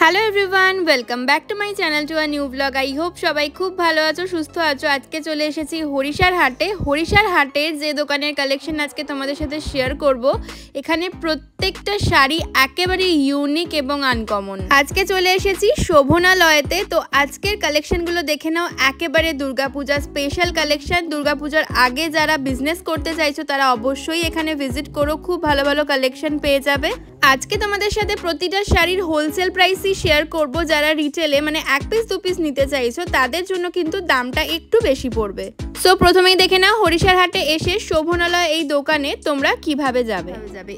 Hello everyone, welcome back to my channel to a new blog. I hope সবাই খুব ভালো আছো, সুস্থ আছো। আজকে চলে এসেছি হরিষার হাটে। হরিষার হাটের যে দোকানের কালেকশন আজকে তোমাদের সাথে শেয়ার করব, এখানে প্রত্যেকটা শাড়ি একেবারে ইউনিক এবং আনকমন। আজকে চলে এসেছি শোভনালয়তে। তো আজকের কালেকশনগুলো দেখে নাও, একেবারে দুর্গাপূজা স্পেশাল কালেকশন। দুর্গাপূজার আগে যারা বিজনেস করতে চাইছো তারা অবশ্যই এখানে ভিজিট করো, খুব ভালো ভালো কালেকশন পেয়ে যাবে। আজকে তোমাদের সাথে প্রতিটা শাড়ির হোলসেল প্রাইসই শেয়ার করব। যারা রিটেলে মানে এক পিস দু পিস নিতে চাইছো তাদের জন্য কিন্তু দামটা একটু বেশি পড়বে। সো প্রথমেই দেখে নাও হরিষার হাটে এসে শোভনালয় এই দোকানে তোমরা কিভাবে যাবে।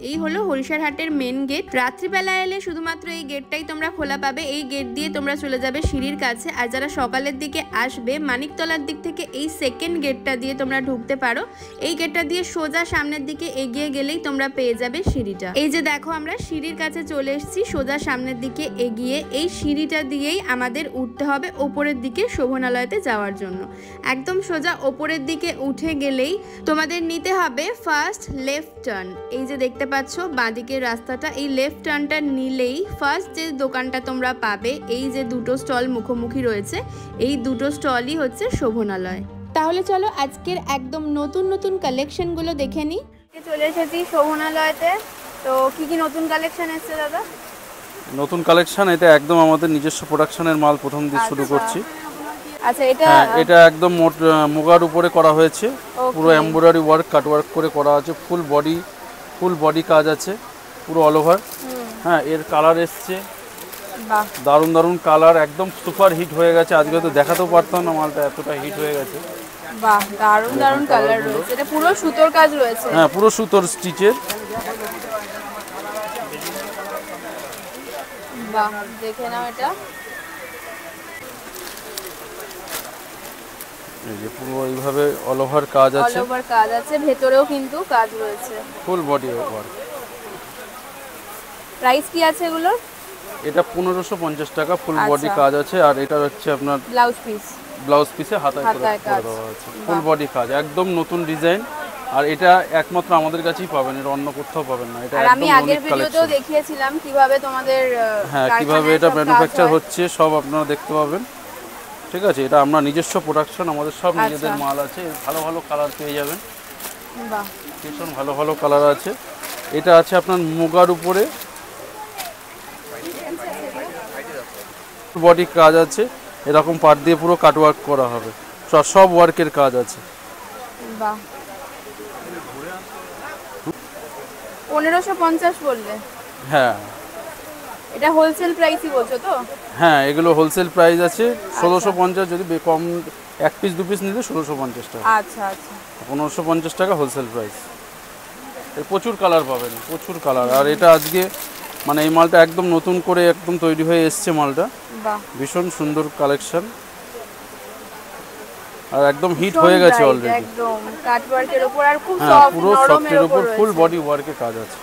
এই হলো হরিষার হাটের মেন গেট। রাত্রিবেলা এলে শুধুমাত্র এই গেটটাই তোমরা খোলা পাবে। এই গেট দিয়ে তোমরা চলে যাবে সিঁড়ির কাছে। আর যারা সকালের দিকে আসবে মানিকতলার দিক থেকে এই সেকেন্ড গেটটা দিয়ে তোমরা ঢুকতে পারো। এই গেটটা দিয়ে সোজা সামনের দিকে এগিয়ে গেলেই তোমরা পেয়ে যাবে সিঁড়িটা। এই যে দেখো, আমরা সিঁড়ির কাছে চলে এসেছি। সোজা সামনের দিকে এগিয়ে এই সিঁড়িটা দিয়েই আমাদের উঠতে হবে ওপরের দিকে শোভনালয়তে যাওয়ার জন্য। একদম সোজা ওপরের দিকে উঠে গেলেই তোমাদের নিতে হবে ফার্স্ট লেফট টার্ন। এই যে দেখতে পাচ্ছ বাঁদিকের রাস্তাটা, এই লেফট টার্নটা নিলেই ফার্স্ট যে দোকানটা তোমরা পাবে, এই যে দুটো স্টল মুখোমুখি রয়েছে, এই দুটো স্টলই হচ্ছে শোভনালয়। তাহলে চলো আজকের একদম নতুন নতুন কালেকশনগুলো দেখে নিই। চলে এসেছি শোভনালয়তে। তো কি কি নতুন কালেকশন এসেছে দাদা? নতুন কালেকশন, এটা একদম আমাদের নিজস্ব প্রোডাকশনের মাল প্রথম দিয়ে শুরু করছি। আচ্ছা, এটা একদম মুগার উপরে করা হয়েছে, পুরো এমব্রয়ডারি ওয়ার্ক কাট ওয়ার্ক করে করা আছে, ফুল বডি কাজ আছে পুরো অল ওভার। হ্যাঁ, এর কালার এসছে, দারুণ দারুণ কালার, একদম সুপার হিট হয়ে গেছে। আজকে তো দেখাতেও পারতাম না, মালটা এতটা হিট হয়ে গেছে। বাহ, দারুণ দারুণ কালার রয়েছে। এটা পুরো সুতোর কাজ রয়েছে। হ্যাঁ, পুরো সুতোর স্টিচের। বাহ, দেখে নাও এটা। এই যে পুরো এইভাবে অল ওভার কাজ আছে, অল ওভার কাজ আছে, ভেতরেও কিন্তু কাজ রয়েছে, ফুল বডি ওভার। প্রাইস কি আছে এগুলোর? এটা 1550 টাকা, ফুল বডি কাজ আছে। আর এটা হচ্ছে আপনার ব্লাউজ পিসে হাতায় করে দেওয়া আছে, ফুল বডি কাজ, একদম নতুন ডিজাইন। আর এটা একমাত্র আমাদের কাছেই পাবেন, এটা অন্য কোথাও পাবেন না। এটা একদম আমি আগের ভিডিওতেও দেখিয়েছিলাম কিভাবে তোমাদের কিভাবে এটা ম্যানুফ্যাকচার হচ্ছে, সব আপনারা দেখতে পাবেন। ঠিক আছে, এটা আমরা নিজস্ব প্রোডাকশন, আমাদের সব নিজেদের মাল আছে। ভালো ভালো কালার পেয়ে যাবেন, বাহ, ভীষণ ভালো ভালো কালার আছে। এটা আছে আপনার মুগার উপরে, বডি কাজ আছে, এরকম পাট দিয়ে পুরো কাট ওয়ার্ক করা হবে, সব ওয়ার্কের কাজ আছে। বাহ, 1550 বললে? হ্যাঁ, এটা হোলসেল প্রাইসই বলছো তো? হ্যাঁ, এগুলো হোলসেল প্রাইস আছে 1650, যদি কম এক পিস দু পিস নিলে 1650 টাকা। আচ্ছা আচ্ছা, 1550 টাকা হোলসেল প্রাইস। এর প্রচুর কালার পাবেন, প্রচুর কালার। আর এটা আজকে মানে এই মালটা একদম নতুন করে একদম তৈরি হয়ে এসছে মালটা, ভীষণ সুন্দর কালেকশন। আর একদম হিট হয়ে গেছে অলরেডি, একদম কাট ওয়ার্কের উপর আর খুব সফট, পুরো সফটের উপর ফুল বডি ওয়ার্কে কাজ আছে।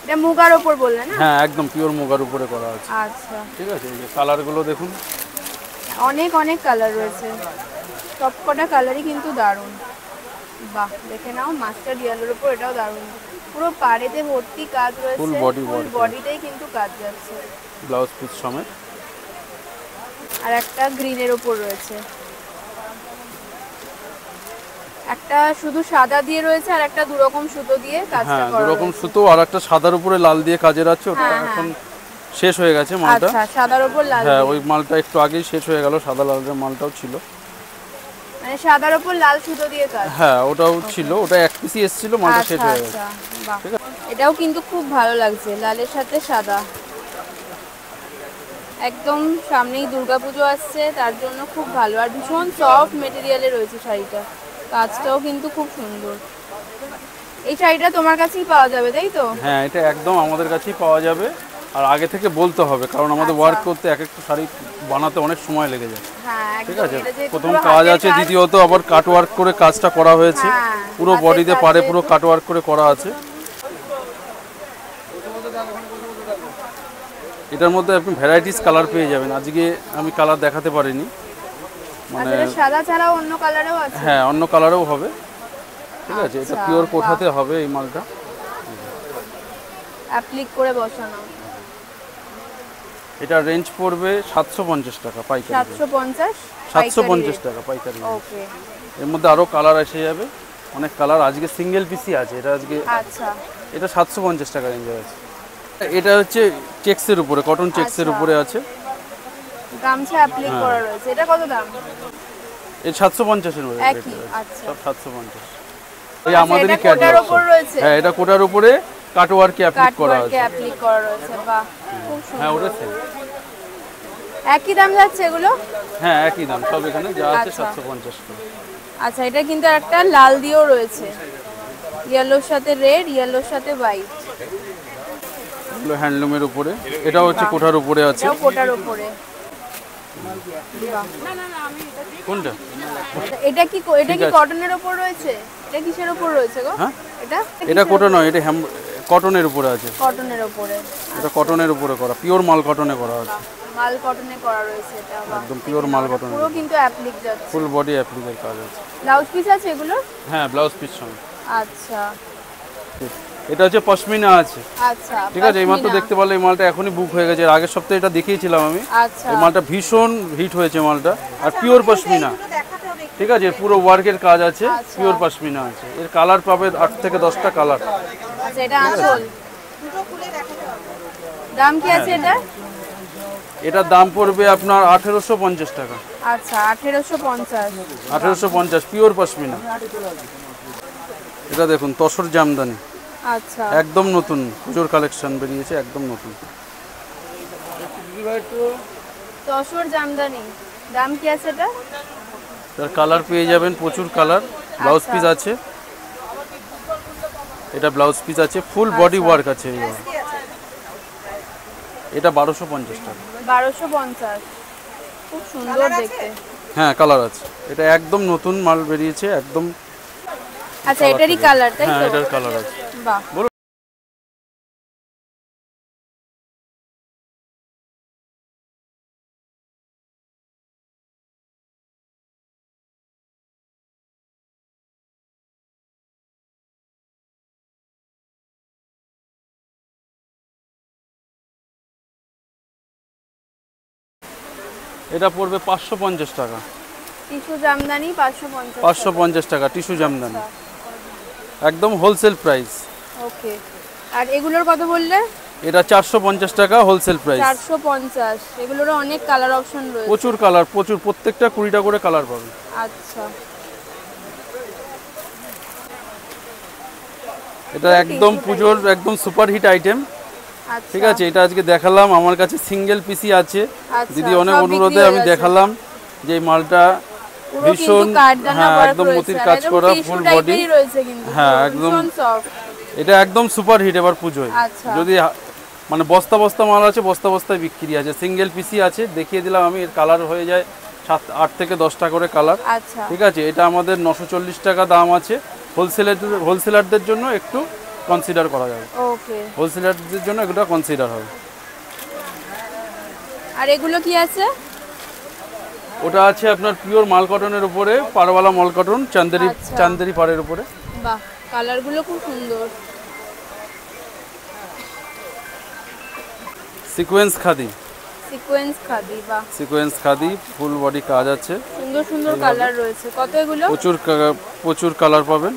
এটা মুগার উপর বললে না? হ্যাঁ, একদম পিওর মুগার উপরে করা আছে। আচ্ছা, ঠিক আছে, এই যে কালারগুলো দেখুন, অনেক অনেক কালার রয়েছে, সবকটা কালারই কিন্তু দারুণ। বাহ, দেখে নাও, মাস্টার ডিয়ালের উপর এটাও দারুণ, পুরো পাড়েতে ভর্তি কাজ রয়েছে, ফুল বডিতেই কিন্তু কাজ যাচ্ছে, ব্লাউজ পিস সমেত। আর একটা গ্রিনের উপর রয়েছে, একটা শুধু সাদা দিয়ে রয়েছে আর একটা দুরকম সুতো দিয়ে কাজটা করা। হ্যাঁ, দুরকম সুতো, আর একটা সাদার উপরে লাল দিয়ে কাজের আছে। ওটা এখন শেষ হয়ে গেছে মালটা। আচ্ছা, সাদার উপর লাল। হ্যাঁ, ওই মালটা একটু আগেই শেষ হয়ে গেল, সাদা লালের মালটাও ছিল, মানে সাদার উপর লাল সুতো দিয়ে কাজ। হ্যাঁ, ওটাও ছিল, ওটা এক পিসই এসেছিল, মালটা শেষ হয়ে গেছে। বাহ, এটাও কিন্তু খুব ভালো লাগছে, লালের সাথে সাদা। একদম সামনেই দুর্গাপুজো আসছে, তার জন্য খুব ভালো। আর ভীষণ সফট মেটেরিয়ালে রয়েছে শাড়িটা, কাজটাও কিন্তু খুব সুন্দর। এই শাড়িটা তোমার কাছেই পাওয়া যাবে, তাই তো? হ্যাঁ, এটা একদম আমাদের কাছেই পাওয়া যাবে। আর আগে থেকে বলতে হবে, কারণ আমাদের ওয়ার্ক করতে এক একটা শাড়ি বানাতে অনেক সময় লেগে যায়। ঠিক আছে, প্রথম কাজ আছে, দ্বিতীয়ত আবার কাট ওয়ার্ক করে কাজটা করা হয়েছে, পুরো বডিতে পারে পুরো কাট ওয়ার্ক করে করা আছে। এটার মধ্যে আপনি ভ্যারাইটিস কালার পেয়ে যাবেন। আজকে আমি কালার দেখাতে পারিনি, মানে সাদা ছাড়াও অন্য কালারও আছে। হ্যাঁ, অন্য কালারও হবে। ঠিক আছে, এটা পিওর কোঠাতে হবে এই মালটা, অ্যাপ্লিক করে বসানো। এটা রেঞ্জ পড়বে 750 টাকা পাইকারি। 750 750 টাকা পাইকারি। ওকে। এর মধ্যে আরো কালার এসে যাবে, অনেক কালার। আজকে সিঙ্গেল পিসই আছে এটা আজকে। আচ্ছা, এটা 750 টাকা রেঞ্জে আছে। এটা হচ্ছে চেক্সের উপরে, কটন চেক্সের উপরে আছে, গামছা অ্যাপ্লিক করা রয়েছে। এটা কত দাম? এই 750 এর মধ্যে। একই, আচ্ছা। সব 750। এই আমাদেরই কোটার উপর রয়েছে। হ্যাঁ, এটা কোটার উপরে কাটওয়ার্ক অ্যাপ্লিক করা আছে। কাটওয়ার্ক অ্যাপ্লিক করা রয়েছে, বাহ খুব সুন্দর। হ্যাঁ, ওটা সেম। একই দাম যাচ্ছে এগুলো? হ্যাঁ, একই দাম সব, এখানে যা আছে 750 টাকা। আচ্ছা, এটা কিন্তু একটা লাল দিয়েও রয়েছে, ইয়েলোর সাথে রেড, ইয়েলোর সাথে হোয়াইট। এগুলো হ্যান্ডলুমের উপরে, এটা হচ্ছে কোটার উপরে আছে। এটাও কোটার উপরে। কোনটা? এটা কি কটনের উপর রয়েছে? এটা কিসের উপর রয়েছে গো? হ্যাঁ, এটা কোটা নয়, এটা কটনের উপরে আছে। কটনের উপরে। এটা কটনের উপরে করা, পিওর মাল কটনে করা আছে। মাল কটনে করা রয়েছে এটা, বাহ একদম পিওর মাল কটন। পুরো কিন্তু অ্যাপ্লিক যাচ্ছে। ফুল বডি অ্যাপ্লিকের কাজ আছে। ব্লাউজ পিস আছে এগুলো? হ্যাঁ, ব্লাউজ পিস সঙ্গে। আচ্ছা, এটা হচ্ছে পশমিনা আছে। আচ্ছা, ঠিক আছে, এই মাত্র দেখতে পারলে এই মালটা এখনই বুক হয়ে গেছে। আগের সপ্তাহে এটা দেখিয়েছিলাম আমি। আচ্ছা, এই মালটা ভীষণ হিট হয়েছে মালটা, আর পিওর পশমিনা। ঠিক আছে, পুরো ওয়ার্কের কাজ আছে, পিওর পশমিনা আছে। এর কালার পাবে 8 থেকে 10টা কালার। আচ্ছা, এটা আঁচল। দাম কি আছে এটা? এটার দাম পড়বে আপনার 1850 টাকা। আচ্ছা, 1850। 1850 পিওর পশমিনা। এটা দেখুন, তসর জামদানি, আচ্ছা, একদম নতুন পুজোর কালেকশন বেরিয়েছে, একদম নতুন। তসর জামদানি, দাম কি আছে এটা? তার কালার পেয়ে যাবেন, প্রচুর কালার। ব্লাউজ পিস আছে, এটা ব্লাউজ পিস আছে, ফুল বডি ওয়ার্ক আছে। এটা 1250 টাকা। 1250, খুব সুন্দর দেখতে। হ্যাঁ, কালার আছে। এটা একদম নতুন মাল বেরিয়েছে, একদম। আচ্ছা, এটারই কালার তাই হ্যাঁ, তো? এটার কালার আছে। বাহ, এটা পড়বে 550 টাকা। টিস্যু জামদানি 550। 550 টাকা টিস্যু জামদানি, একদম হোলসেল প্রাইস। ওকে। আর এগুলোর কত বললে? এটা 450 টাকা হোলসেল প্রাইস। 450। এগুলোর অনেক কালার অপশন রয়েছে। প্রচুর কালার, প্রচুর, প্রত্যেকটা 20টা করে কালার পাবেন। আচ্ছা, এটা একদম পুজোর একদম সুপার হিট আইটেম। আচ্ছা, ঠিক আছে, এটা আজকে দেখালাম, আমার কাছে সিঙ্গেল পিসি আছে। আচ্ছা, দিদি অনেক সব অনুরোধে বিক্রি হয়ে আমি গেছে। দেখালাম যে এই মালটা পুরো ভীষণ, কিন্তু কাঠদানা হ্যাঁ, work একদম রয়েছে, মতির আর কাজ একদম করা, tissue ফুল type বডি। এরই রয়েছে কিন্তু, হ্যাঁ, একদম ভীষণ soft। এটা একদম সুপার হিট এবার পুজোয়। আচ্ছা, যদি মানে বস্তা বস্তা মাল আছে, বস্তা বস্তায় বিক্রি আছে। সিঙ্গেল পিসি আছে, দেখিয়ে দিলাম আমি। এর কালার হয়ে যায় 8 থেকে 10টা করে কালার। আচ্ছা, ঠিক আছে, এটা আমাদের 940 টাকা দাম আছে। হোলসেলারদের জন্য একটু কনসিডার করা যাবে। ওকে। হোলসেলারদের জন্য এটা কনসিডার হবে। আর এগুলো কি আছে? ওটা আছে আপনার পিওর মাল কটনের উপরে, পাড়ওয়ালা মাল কটন, আচ্ছা। চান্দেরি পাড়ের উপরে। বাহ, কালারগুলো খুব সুন্দর। সিকোয়েন্স খাদি, সিকোয়েন্স খাদি, বাহ সিকোয়েন্স খাদি, ফুল বডি কাজ আছে, সুন্দর সুন্দর কালার রয়েছে। কত এগুলো? প্রচুর কালার পাবেন।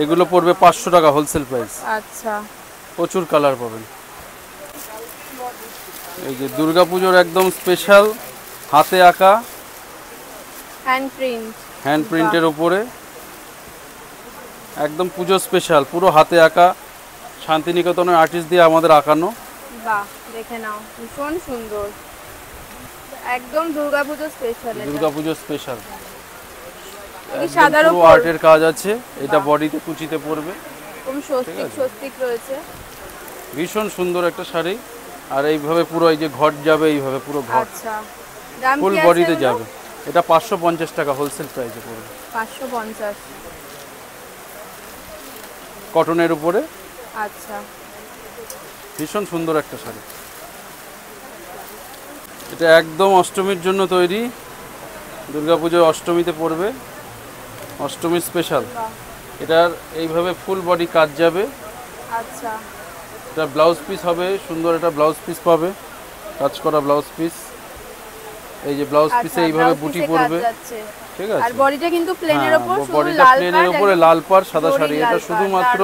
এগুলো পড়বে 500 টাকা হোলসেল প্রাইস। আচ্ছা, প্রচুর কালার পাবেন। এই যে দুর্গাপুজোর একদম স্পেশাল হাতে আঁকা হ্যান্ড প্রিন্টের উপরে, একদম পুজো স্পেশাল, পুরো হাতে আঁকা, শান্তিনিকেতনের আর্টিস্ট দিয়ে আমাদের আঁকানো। বাহ, দেখে নাও, ভীষণ সুন্দর, একদম দুর্গাপুজো স্পেশাল। দুর্গাপুজো স্পেশাল সাদার উপর আর্টের কাজ আছে। এটা বডিতে কুচিতে পড়বে, এরকম স্বস্তিক রয়েছে। ভীষণ সুন্দর একটা শাড়ি। আর এইভাবে পুরো এই যে ঘট যাবে, এইভাবে পুরো ঘট। আচ্ছা, দাম ফুল কি আছে বডিতে এগুলো? যাবে। এটা 550 টাকা হোলসেল প্রাইসে পড়বে। 550 কটনের উপরে। আচ্ছা, ভীষণ সুন্দর একটা শাড়ি। এটা একদম অষ্টমীর জন্য তৈরি, দুর্গাপুজোয় অষ্টমীতে পড়বে, অষ্টমী স্পেশাল। এটার এইভাবে ফুল বডি কাজ যাবে। আচ্ছা, এটা ব্লাউজ পিস হবে, সুন্দর একটা ব্লাউজ পিস পাবে। কাজ করা ব্লাউজ পিস। এই যে ব্লাউজ পিসে এইভাবে বুটি পড়বে, ঠিক আছে। আর বডিটা কিন্তু প্লেনের উপর, বডিটা প্লেনের উপরে লাল পাড় সাদা শাড়ি। এটা শুধুমাত্র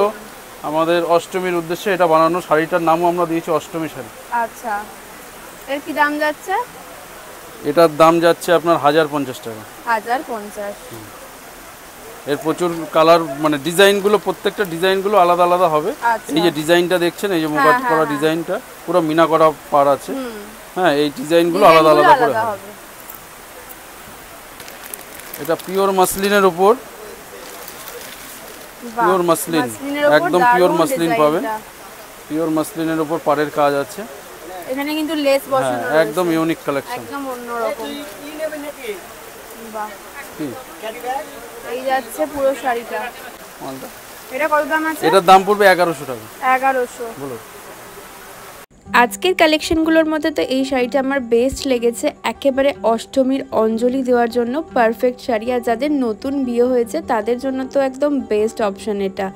আমাদের অষ্টমীর উদ্দেশ্যে এটা বানানো। শাড়িটার নামও আমরা দিয়েছি অষ্টমী শাড়ি। আচ্ছা, এর কি দাম যাচ্ছে? এটার দাম যাচ্ছে আপনার 1050 টাকা। 1050। এর প্রচুর কালার, মানে ডিজাইনগুলো, প্রত্যেকটা ডিজাইনগুলো আলাদা আলাদা হবে। এই যে ডিজাইনটা দেখছেন, এই যে মুগাট করা ডিজাইনটা পুরো মিনা করা পাড় আছে। হ্যাঁ, এই ডিজাইনগুলো আলাদা আলাদা করে হবে। এটা পিওর মাসলিনের উপর, পিওর মাসলিন, একদম পিওর মাসলিন পাবেন। পিওর মাসলিনের উপর পাড়ের কাজ আছে। এখানে কিন্তু লেস বসানো আছে, একদম ইউনিক কালেকশন, একদম অন্যরকম। বাহ, এই যাচ্ছে পুরো শাড়িটা। এটা কত দাম আছে? এটার দাম পড়বে 1100 টাকা। 1100। বলো। আজকের কালেকশনগুলোর মধ্যে তো এই শাড়িটা আমার বেস্ট লেগেছে। একেবারে অষ্টমীর অঞ্জলি দেওয়ার জন্য পারফেক্ট শাড়ি। আর যাদের নতুন বিয়ে হয়েছে তাদের জন্য তো একদম বেস্ট অপশন এটা।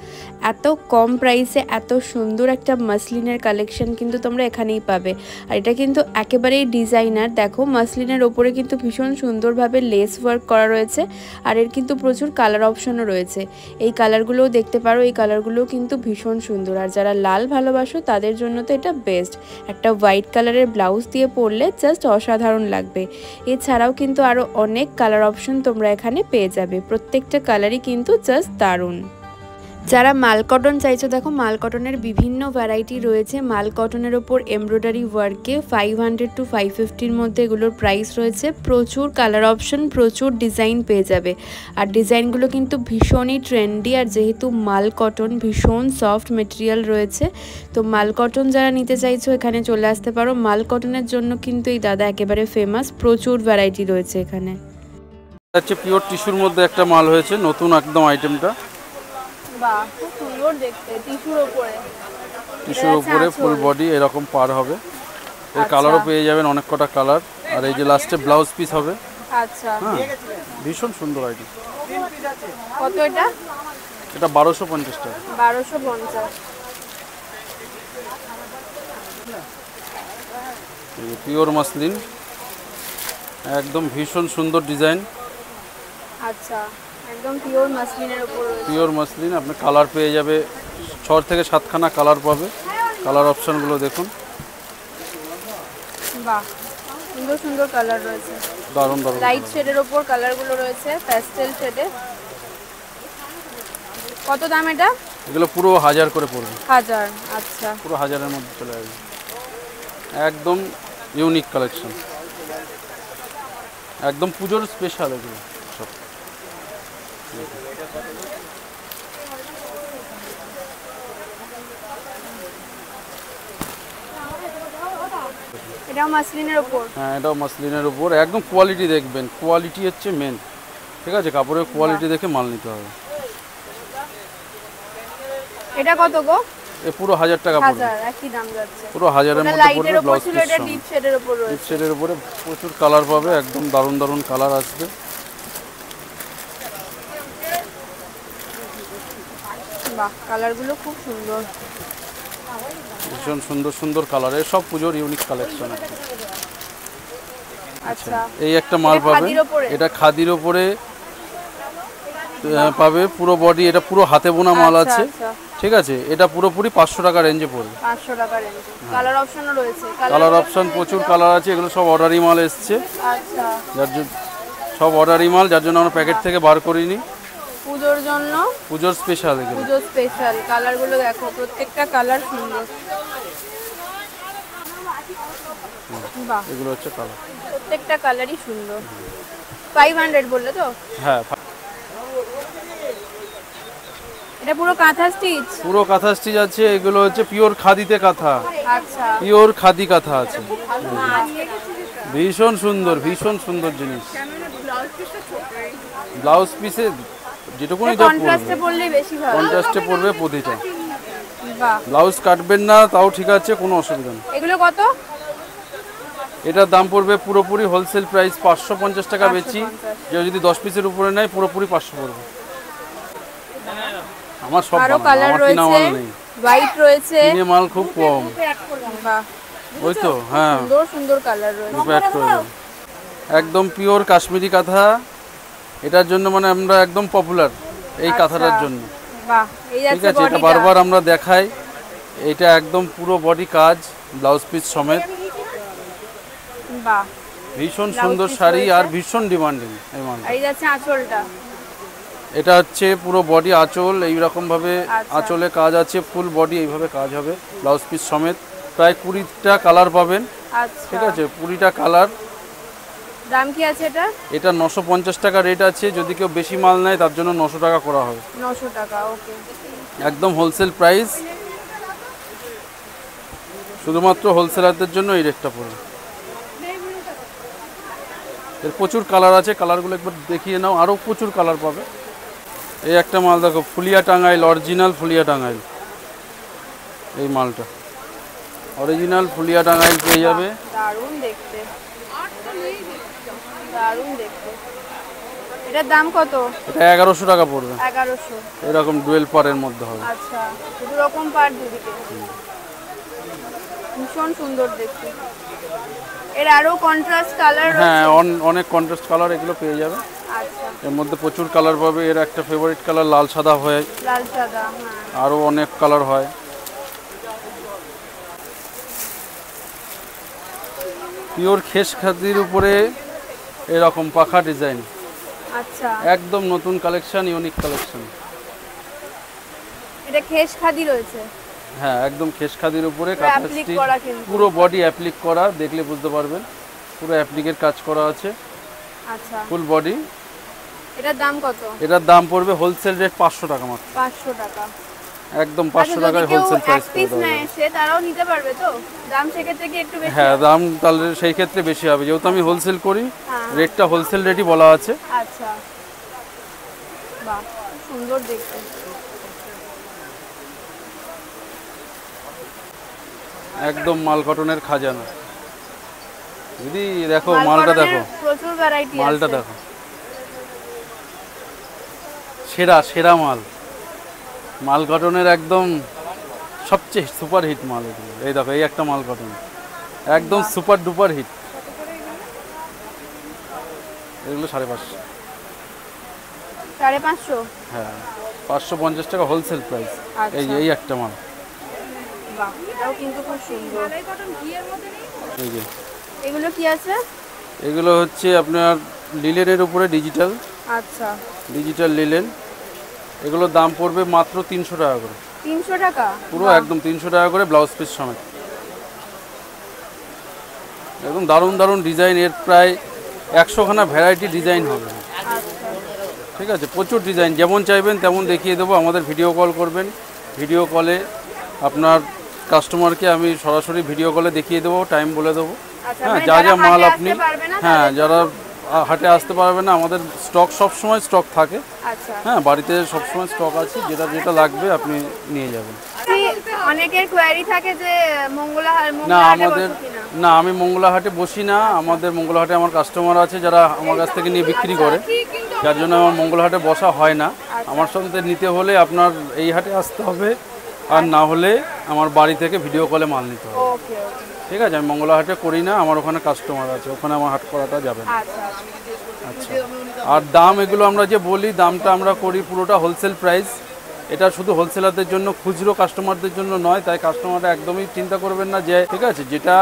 এত কম প্রাইসে এত সুন্দর একটা মাসলিনের কালেকশন কিন্তু তোমরা এখানেই পাবে। আর এটা কিন্তু একেবারেই ডিজাইনার। দেখো, মাসলিনের ওপরে কিন্তু ভীষণ সুন্দরভাবে লেস ওয়ার্ক করা রয়েছে। আর এর কিন্তু প্রচুর কালার অপশনও রয়েছে। এই কালারগুলোও দেখতে পারো, এই কালারগুলোও কিন্তু ভীষণ সুন্দর। আর যারা লাল ভালোবাসো তাদের জন্য তো এটা বেস্ট। একটা হোয়াইট কালারের ব্লাউজ দিয়ে পরলে জাস্ট অসাধারণ লাগবে। এছাড়াও কিন্তু আরও অনেক কালার অপশন তোমরা এখানে পেয়ে যাবে। প্রত্যেকটা কালারই কিন্তু জাস্ট দারুণ। যারা মাল কটন চাইছো, দেখো মাল কটনের বিভিন্ন ভ্যারাইটি রয়েছে। মাল কটনের ওপর এমব্রয়ডারি ওয়ার্কে 500 to 550-র মধ্যে এগুলোর প্রাইস রয়েছে। প্রচুর কালার অপশন, প্রচুর ডিজাইন পেয়ে যাবে। আর ডিজাইনগুলো কিন্তু ভীষণই ট্রেন্ডি। আর যেহেতু মাল কটন ভীষণ সফট মেটেরিয়াল রয়েছে, তো মাল কটন যারা নিতে চাইছো এখানে চলে আসতে পারো। মাল কটনের জন্য কিন্তু এই দাদা একেবারে ফেমাস। প্রচুর ভ্যারাইটি রয়েছে এখানে। হচ্ছে পিওর টিস্যুর মধ্যে একটা মাল হয়েছে, নতুন একদম আইটেমটা। বাহ, খুব সুন্দর দেখতে। টিস্যুর উপরে ফুল বডি এরকম পার হবে। এর কালারও পেয়ে যাবেন অনেক কটা কালার। আর এই যে লাস্টে ব্লাউজ পিস হবে। আচ্ছা, ভীষণ সুন্দর আইটেম। কত এটা? এটা 1250 টাকা। 1250। পিওর মাসলিন, একদম ভীষণ সুন্দর ডিজাইন। আচ্ছা, একদম পিওর মাসলিনের উপর রয়েছে। পিওর মাসলিন, আপনি কালার পেয়ে যাবে 6 থেকে 7খানা কালার পাবে। কালার অপশনগুলো দেখুন। বাহ, সুন্দর সুন্দর কালার রয়েছে। দারুণ দারুণ লাইট শেডের উপর কালারগুলো রয়েছে, প্যাস্টেল শেডে। কত দাম এটা? এগুলো পুরো 1000 করে পড়বে। 1000। আচ্ছা, পুরো 1000-এর মধ্যে চলে আসবে। একদম ইউনিক কালেকশন, একদম পুজোর স্পেশাল এগুলো সব। এটাও মাসলিনের উপর। হ্যাঁ, এটাও মাসলিনের উপর। একদম কোয়ালিটি দেখবেন, কোয়ালিটি হচ্ছে মেন, ঠিক আছে। কাপড়ের কোয়ালিটি দেখে মাল নিতে হবে। এটা কত গো? এ পুরো 1000 টাকা পড়বে। 1000 একই দাম যাচ্ছে। পুরো 1000-এর মধ্যে পড়বে। ব্লাউজ পিস এটা ডিপ শেডের উপর রয়েছে। ডিপ শেডের উপরে প্রচুর কালার পাবে। একদম দারুণ দারুণ কালার আসবে। বাহ, কালারগুলো খুব সুন্দর। ভীষণ সুন্দর সুন্দর কালার। এর সব পুজোর ইউনিক কালেকশন। আচ্ছা, এই একটা মাল পাবে, এটা খাদির উপরে পাবে পুরো বডি। এটা পুরো হাতে বোনা মাল আছে, ঠিক আছে। এটা পুরোপুরি 500 টাকা রেঞ্জে পড়বে। 500 টাকা রেঞ্জে। কালার অপশনও রয়েছে। কালার অপশন প্রচুর কালার আছে। এগুলো সব অর্ডারি মাল এসছে। আচ্ছা, সব অর্ডারি মাল, যার জন্য আমরা প্যাকেট থেকে বার করিনি। পুজোর জন্য, পুজোর স্পেশাল এগুলো। পুজোর স্পেশাল কালারগুলো দেখো, প্রত্যেকটা কালার সুন্দর। বাহ, এগুলো হচ্ছে কালার, প্রত্যেকটা কালারই সুন্দর। 500 বললে তো? হ্যাঁ, এটা পুরো কাঁথা স্টিচ? পুরো কাঁথা স্টিচ আছে। এগুলো হচ্ছে পিওর খাদিতে কাঁথা। আচ্ছা, পিওর খাদি কাঁথা আছে। ভীষণ সুন্দর, ভীষণ সুন্দর জিনিস। ব্লাউজ পিসে যেটুকুনি যা কন্ট্রাস্টে পড়লে বেশি ভালো। কন্ট্রাস্টে পড়বে প্রতিটা। বাহ, ব্লাউজ কাটবেন না তাও ঠিক আছে, কোনো অসুবিধা নেই। এগুলো কত? এটার দাম পড়বে পুরোপুরি হোলসেল প্রাইস 550 টাকা বেচি। কেউ যদি 10 পিসের উপরে নেয় পুরোপুরি 500 পড়বে। আমার সব আরো কালার রয়েছে, মাল নেই, হোয়াইট রয়েছে। কিনে মাল খুব কম। বাহ, ওই তো হ্যাঁ সুন্দর সুন্দর কালার রয়েছে। ব্যাক করে দেবো। একদম পিওর কাশ্মীরি কাঁথা, এটার জন্য মানে আমরা একদম পপুলার এই কাঁথাটার জন্য। বাহ, এই ঠিক আছে আছে, এটা বডিটা। বারবার আমরা দেখাই। এটা একদম পুরো বডি কাজ, ব্লাউজ পিস সমেত। বাহ, ভীষণ সুন্দর শাড়ি আর ভীষণ ডিমান্ডিং এই মাল। এই যাচ্ছে আঁচলটা। এটা হচ্ছে পুরো বডি আঁচল, এইরকম ভাবে আচ্ছা। আঁচলে কাজ আছে, ফুল বডি এইভাবে কাজ হবে ব্লাউজ পিস সমেত। প্রায় 20টা কালার পাবেন। আচ্ছা, ঠিক আছে, 20টা কালার। দাম কি আছে এটা? এটা 950 টাকা রেট আছে, যদি কেউ বেশি মাল নেয় তার জন্য 900 টাকা করা হবে। 900 টাকা, ওকে। একদম হোলসেল প্রাইস, শুধুমাত্র হোলসেলারদের জন্য এই রেটটা পড়বে। এর প্রচুর কালার আছে, কালারগুলো একবার দেখিয়ে নাও, আরও প্রচুর কালার পাবে। এই একটা মাল দেখো, ফুলিয়া টাঙ্গাইল, অরিজিনাল ফুলিয়া টাঙ্গাইল। এই মালটা অরিজিনাল ফুলিয়া টাঙ্গাইল পেয়ে যাবে। দারুণ দেখতে, দারুণ দেখতে। এটার দাম কত? এটা 1100 টাকা পড়বে। 1100। এরকম ডুয়েল পারের মধ্যে হবে। আচ্ছা, দু রকম পার দুদিকে, ভীষণ সুন্দর দেখতে। এর আরো কন্ট্রাস্ট কালার হ্যাঁ, রয়েছে। অনেক কন্ট্রাস্ট কালার এগুলো পেয়ে যাবে। আচ্ছা, এর মধ্যে প্রচুর কালার পাবে। এর একটা ফেভারিট কালার লাল সাদা হয়, লাল সাদা, হ্যাঁ। আরও অনেক কালার হয়। পিওর খেস খাদির উপরে এরকম পাখা ডিজাইন, আচ্ছা, একদম নতুন কালেকশন, ইউনিক কালেকশন। এটা খেস খাদি রয়েছে। হ্যাঁ, একদম খেস খাদির উপরে পুরো কাঁথা অ্যাপ্লিক স্টিচ, করা কিন্তু। পুরো বডি অ্যাপ্লিক করা, দেখলে বুঝতে পারবেন পুরো অ্যাপ্লিকের কাজ করা আছে, আচ্ছা, ফুল বডি। এটার দাম কত? এটার দাম পড়বে হোলসেল রেট 500 টাকা মাত্র। 500 টাকা, একদম 500 টাকায় হোলসেল প্রাইস পিস পড়বে। নেয় সে তারাও নিতে পারবে তো? দাম সেক্ষেত্রে কি একটু বেশি? হ্যাঁ, দাম তাহলে সেই ক্ষেত্রে বেশি হবে, যেহেতু আমি হোলসেল করি, হ্যাঁ। রেটটা হোলসেল রেটই বলা আছে। আচ্ছা, বাহ, সুন্দর দেখতে। একদম মাল কটনের খাজানা। দিদি দেখো মাল মালটা, কটনের দেখো প্রচুর ভ্যারাইটি আছে। মালটা দেখো, সেরা সেরা মাল, মাল কটনের একদম সবচেয়ে সুপার হিট মাল এগুলো। এই দেখো, এই একটা মাল কটন একদম সুপার ডুপার হিট। এগুলো 550। 550? হ্যাঁ, 550 টাকা হোলসেল প্রাইস। এই যে এই একটা মাল, বাহ, এটাও কিন্তু খুব সুন্দর। এই যে এগুলো কি আছে? এগুলো হচ্ছে আপনার লিলেনের উপরে ডিজিটাল, আচ্ছা, ডিজিটাল লিলেন। এগুলোর দাম পড়বে মাত্র 300 টাকা করে। 300 টাকা? পুরো একদম 300 টাকা করে, ব্লাউজ পিস সমেত। একদম দারুণ দারুণ ডিজাইন, এর প্রায় 100খানা ভ্যারাইটি ডিজাইন হবে। আচ্ছা, ঠিক আছে, প্রচুর ডিজাইন, যেমন চাইবেন তেমন দেখিয়ে দেবো। আমাদের ভিডিও কল করবেন, ভিডিও কলে আপনার কাস্টমারকে আমি সরাসরি ভিডিও কলে দেখিয়ে দেবো, টাইম বলে দেবো। আচ্ছা, হ্যাঁ, মানে যা যারা যা মাল হাটে আপনি, আসতে পারবে না হ্যাঁ, তাদের যারা হাটে আসতে পারবে না, আমাদের স্টক সবসময় স্টক থাকে। আচ্ছা, হ্যাঁ, বাড়িতে সবসময় স্টক আছে, যেটা যেটা লাগবে আপনি নিয়ে যাবেন। অনেকের কোয়ারি থাকে যে না, মঙ্গলাহাটে আমাদের বসে কিনা? না, আমি মঙ্গলাহাটে বসি না। আমাদের মঙ্গলাহাটে আমার কাস্টমার আছে যারা আমার কাছ থেকে নিয়ে বিক্রি করে, যার জন্য আমার মঙ্গলাহাটে বসা হয় না। আমার সাথে নিতে হলে আপনার এই হাটে আসতে হবে, আর না হলে আমার বাড়ি থেকে ভিডিও কলে মাল নিতে হবে। ওকে, ওকে, ঠিক আছে, আমি মঙ্গলাহাটে করি না, আমার ওখানে কাস্টমার আছে, ওখানে আমার হাট করাটা যাবে না। আচ্ছা, আচ্ছা, আর দাম এগুলো আমরা যে বলি, দামটা আমরা করি পুরোটা হোলসেল প্রাইস। এটা শুধু হোলসেলারদের জন্য, খুচরো কাস্টমারদের জন্য নয়। তাই কাস্টমাররা একদমই চিন্তা করবেন না যে, ঠিক আছে, যেটা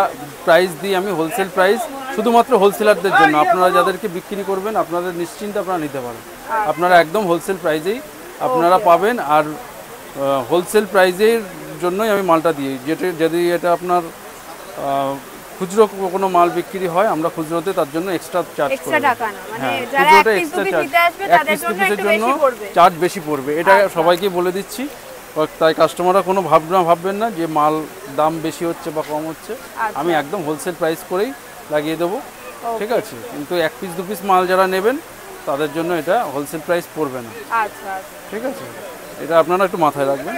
প্রাইস দিই আমি হোলসেল প্রাইস, শুধুমাত্র হোলসেলারদের জন্য। আপনারা যাদেরকে বিক্রি করবেন, আপনাদের নিশ্চিন্তে আপনারা নিতে পারেন। আপনারা একদম হোলসেল প্রাইসেই আপনারা পাবেন, আর হোলসেল প্রাইসের জন্যই আমি মালটা দিই। যদি এটা আপনার খুচরো কোনো মাল বিক্রি হয়, আমরা খুচরোতে তার জন্য এক্সট্রা চার্জ করি। এক্সট্রা টাকা না, মানে হ্যাঁ, যারা খুচরোটা এক পিস এক্সট্রা দু পিস চার্জ, নিতে আসবে এক তাদের পিস দু জন্য পিসের একটু জন্য বেশি পড়বে। চার্জ বেশি পড়বে, এটা সবাইকে বলে দিচ্ছি। তাই কাস্টমাররা কোনো ভাববেন না যে মাল দাম বেশি হচ্ছে বা কম হচ্ছে। আমি একদম হোলসেল প্রাইস করেই লাগিয়ে দেবো। ঠিক আছে, কিন্তু এক পিস দু পিস মাল যারা নেবেন তাদের জন্য এটা হোলসেল প্রাইস পড়বে না। আচ্ছা, ঠিক আছে, এটা আপনারা একটু মাথায় রাখবেন।